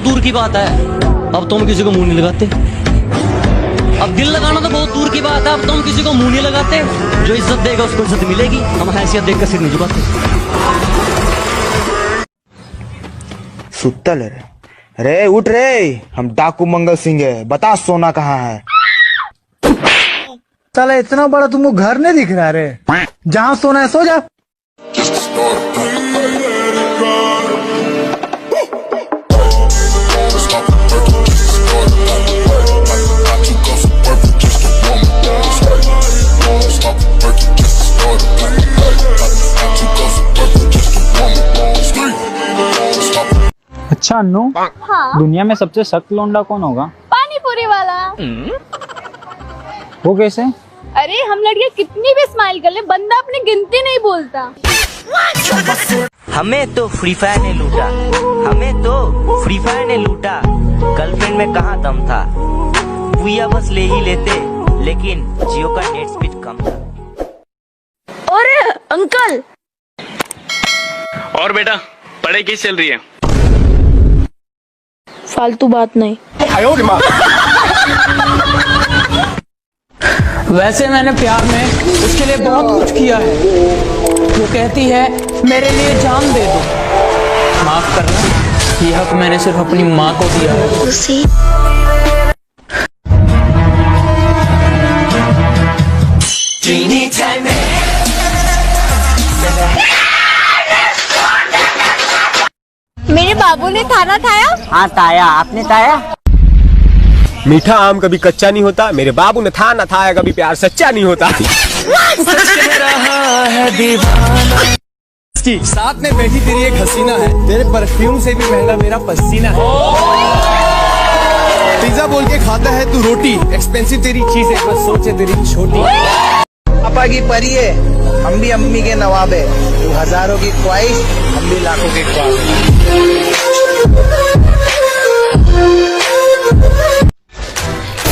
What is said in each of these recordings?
बहुत दूर की बात है, अब तुम किसी को मुंह नहीं लगाते। अब दिल लगाना तो बहुत दूर की बात है, अब तुम किसी को मुंह नहीं लगाते। जो इज्जत देगा उसको इज्जत मिलेगी, हम हैसियत देख कर सिर नहीं झुकाते। सुतल रे, रे उठ रे, हम डाकू मंगल सिंह है, बता सोना कहाँ है। साला इतना बड़ा तुमको घर नहीं दिख रहा रे, जहाँ सोना है सो जा। अच्छा अन्नू, हाँ? दुनिया में सबसे सख्त लौंडा कौन होगा? पानी पूरी वाला। वो कैसे? अरे हम लड़कियां कितनी भी स्माइल कर ले, बंदा अपनी गिनती नहीं बोलता। हमें तो फ्री फायर ने लूटा, हमें तो फ्री फायर ने लूटा। गर्लफ्रेंड में कहाँ दम था, भूया बस ले ही लेते, लेकिन जियो का नेट स्पीड कम था। अरे अंकल। और बेटा पढ़ाई कैसी चल रही है? फालतू बात नहीं। वैसे मैंने प्यार में उसके लिए बहुत कुछ किया है। वो कहती है मेरे लिए जान दे दो। माफ करना, ये हक मैंने सिर्फ अपनी माँ को दिया है। मेरे बाबू ने खाना खाया? हाँ ताया, आपने ताया? मीठा आम कभी कच्चा नहीं होता, मेरे बाबू ने था ना था, कभी प्यार सच्चा नहीं होता। साथ में बैठी तेरी एक हसीना है, तेरे परफ्यूम से भी महंगा मेरा पसीना है। पिज्जा बोल के खाता है तू रोटी, एक्सपेंसिव तेरी चीज है, बस सोचे तेरी छोटी। पापा की परी है, हम भी अम्मी के नवाब है। तू हजारों की ख्वाहिश, हम भी लाखों के ख्वाब।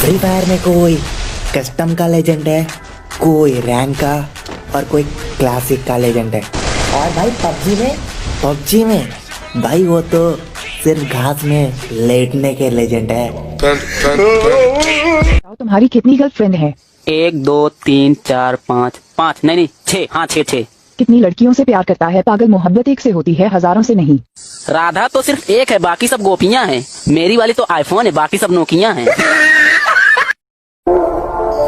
फ्री फायर में कोई कस्टम का लेजेंड है, कोई रैंक का और कोई क्लासिक का लेजेंड है। और भाई पबजी में भाई वो तो सिर्फ घास में लेटने के लेजेंड है। तुम्हारी कितनी गर्लफ्रेंड है? 1 2 3 4 5 5 नहीं 6। हाँ 6। कितनी लड़कियों से प्यार करता है? पागल, मोहब्बत एक से होती है, हजारों से नहीं। राधा तो सिर्फ एक है, बाकी सब गोपियां हैं। मेरी वाली तो आईफोन है, बाकी सब नोकियां हैं।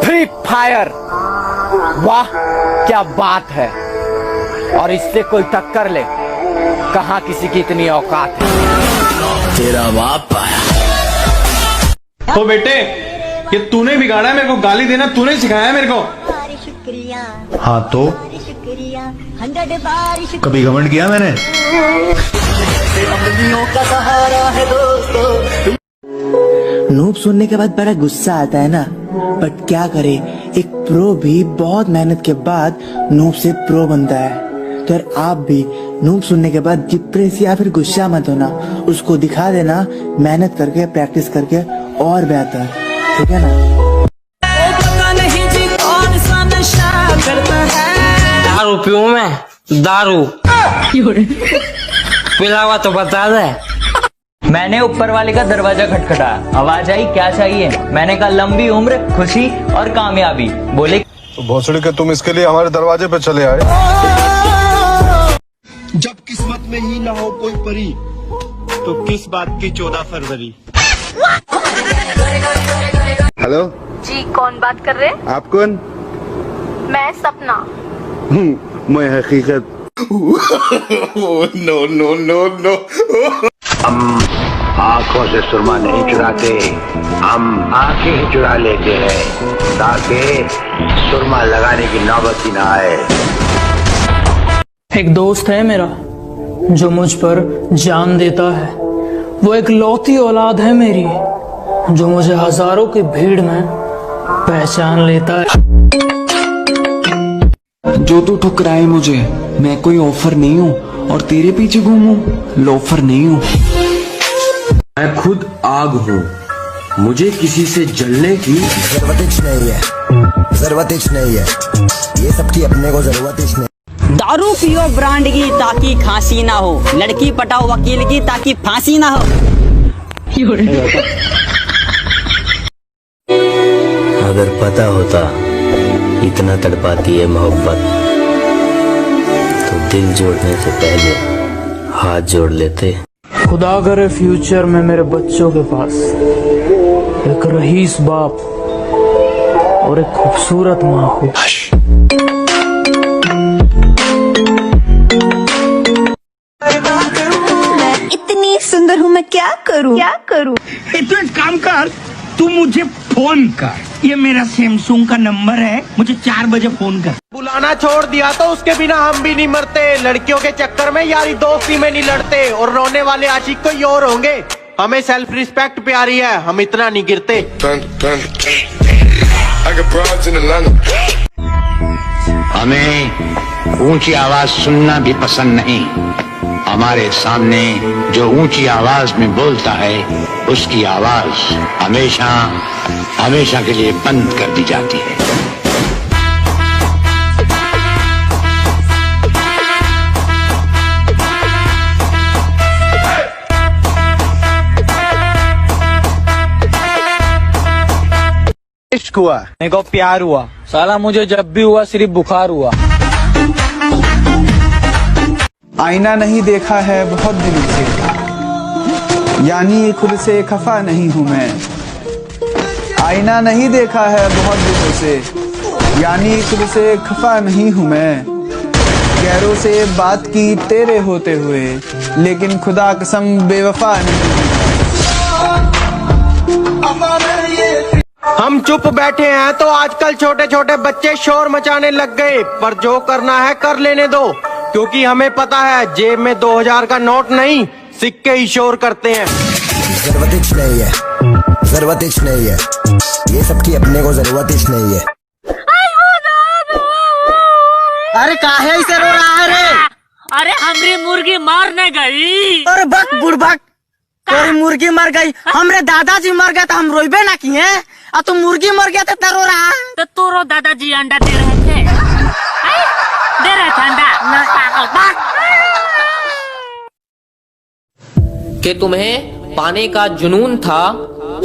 फ्री फायर, वाह क्या बात है। और इससे कोई टक्कर ले, कहाँ किसी की इतनी औकात है। तेरा बाप तो बेटे ये तूने बिगाड़ा है, मेरे को गाली देना तूने सिखाया है मेरे को। हाँ तो कभी घमंड किया मैंने? नूब सुनने के बाद बड़ा गुस्सा आता है ना, बट क्या करे, एक प्रो भी बहुत मेहनत के बाद नूब से प्रो बनता है। तो यार आप भी नूब सुनने के बाद डिप्रेस या फिर गुस्सा मत होना, उसको दिखा देना मेहनत करके, प्रैक्टिस करके और बेहतर, ठीक है ना। दारू पीऊं मैं? दारू पिला हुआ तो बता दे। मैंने ऊपर वाले का दरवाजा खटखटाया, आवाज आई क्या चाहिए? मैंने कहा लंबी उम्र, खुशी और कामयाबी। बोले तो भोसड़ी के तुम इसके लिए हमारे दरवाजे पे चले आए। जब किस्मत में ही ना हो कोई परी, तो किस बात की 14 फरवरी। हेलो जी, कौन बात कर रहे? आप कौन? मैं सपना। मैं हकीकत। No no no no. हम आंखों से सुरमा नहीं चुराते, हम आंखें ही चुरा लेते हैं, ताकि सुरमा लगाने की नौबत ही ना आए। एक दोस्त है मेरा जो मुझ पर जान देता है। वो एक लौती औलाद है मेरी, जो मुझे हजारों की भीड़ में पहचान लेता है। जो तू ठुकराए मुझे, मैं कोई ऑफर नहीं हूँ, और तेरे पीछे घूमूं, लोफर नहीं हूँ। मैं खुद आग हूँ, मुझे किसी से जलने की जरूरत नहीं है, जरूरत नहीं है, ये सबकी अपने को जरूरत नहीं। दारू पियो ब्रांड की ताकि खांसी ना हो, लड़की पटाओ वकील की ताकि फांसी ना हो। अगर पता होता इतना तड़पाती है मोहब्बत तो दिल जोड़ने से पहले हाथ जोड़ लेते। खुदा करे फ्यूचर में मेरे बच्चों के पास एक रईस बाप और एक खूबसूरत माँ हो। इतनी सुंदर हूँ मैं क्या करूँ तू एक काम कर, तू मुझे फोन कर, ये मेरा सैमसंग का नंबर है, मुझे 4 बजे फोन कर। बुलाना छोड़ दिया तो उसके बिना हम भी नहीं मरते। लड़कियों के चक्कर में यारी दोस्ती में नहीं लड़ते, और रोने वाले आशिक कोई और होंगे। हमें सेल्फ रिस्पेक्ट प्यारी है, हम इतना नहीं गिरते। हमें ऊंची आवाज सुनना भी पसंद नहीं। हमारे सामने जो ऊंची आवाज में बोलता है उसकी आवाज हमेशा हमेशा के लिए बंद कर दी जाती है। इश्क हुआ, मेरे को प्यार हुआ। साला मुझे जब भी हुआ सिर्फ बुखार हुआ। आईना नहीं देखा है बहुत दिनों से, यानी खुद से खफा नहीं हूँ मैं। आईना नहीं देखा है बहुत दिनों से, यानी खुद से खफा नहीं हूँ मैं। गैरों से बात की तेरे होते हुए, लेकिन खुदा कसम बेवफा नहीं। हम चुप बैठे हैं तो आजकल छोटे छोटे बच्चे शोर मचाने लग गए, पर जो करना है कर लेने दो, क्योंकि हमें पता है जेब में 2000 का नोट नहीं, सिक्के ही शोर करते हैं। जरूरत नहीं है, जरूरत नहीं है, ये सबकी अपने को जरूरत नहीं है। अरे काहे इसे रो रहा है रे? अरे हमारी मुर्गी मारने गई। अरे बक बुड़बक, तेरी मुर्गी मर गई, हमरे दादाजी मर गए तो हम रोइबे ना किए, और तू मुर्गी मर गया तो रो रहा है। तो तोरो दादाजी अंडा दे रहे थे, दे रहे थे अंडा। कि तुम्हें पाने का जुनून था,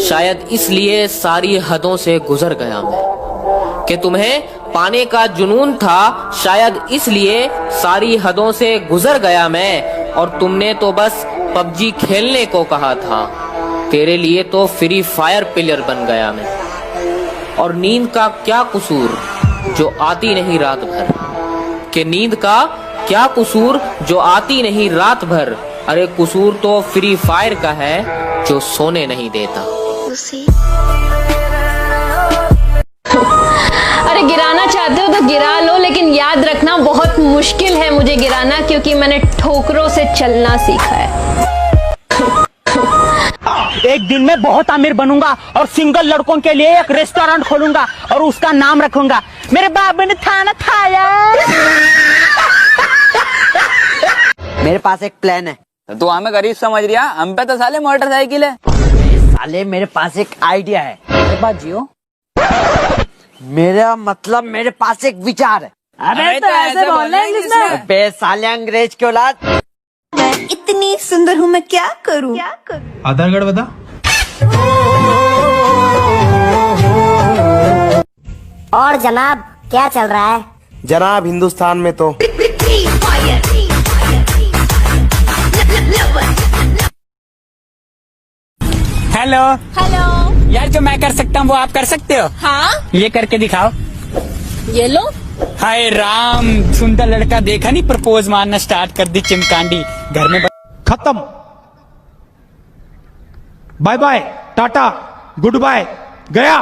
शायद इसलिए सारी हदों से गुजर गया मैं। कि तुम्हें पाने का जुनून था, शायद इसलिए सारी हदों से गुजर गया मैं, और तुमने तो बस पबजी खेलने को कहा था। तेरे लिए तो फ्री फायर प्लेयर बन गया मैं। और नींद का क्या कसूर जो आती नहीं रात भर, कि नींद का क्या कसूर जो आती नहीं रात भर। अरे कसूर तो फ्री फायर का है जो सोने नहीं देता। अरे गिराना चाहते हो तो गिरा लो, लेकिन याद रखना बहुत मुश्किल है मुझे गिराना, क्योंकि मैंने ठोकरों से चलना सीखा है। एक दिन मैं बहुत अमीर बनूंगा और सिंगल लड़कों के लिए एक रेस्टोरेंट खोलूंगा और उसका नाम रखूंगा मेरे बाबू ने खाना खाया। मेरे पास एक प्लान है। तू हमें गरीब समझ रिया, हम पे तो साले मोटरसाइकिल है। साले मेरे पास एक आइडिया है। मेरे पास जियो। मेरा मतलब मेरे पास एक विचार है। अबे तो ऐसे बोलना इंग्लिश में। अबे साले अंग्रेज की औलाद। इतनी सुंदर हूँ मैं क्या करूँ? आधार कार्ड बता। और जनाब क्या चल रहा है? जनाब हिंदुस्तान में तो हेलो हेलो यार, जो मैं कर सकता हूँ वो आप कर सकते हो? हाँ, ये करके दिखाओ। ये लो। हाय राम, सुंदर लड़का देखा नहीं, प्रपोज मारना स्टार्ट कर दी चिमकांडी घर में। खत्म, bye bye, tata, goodbye, गया।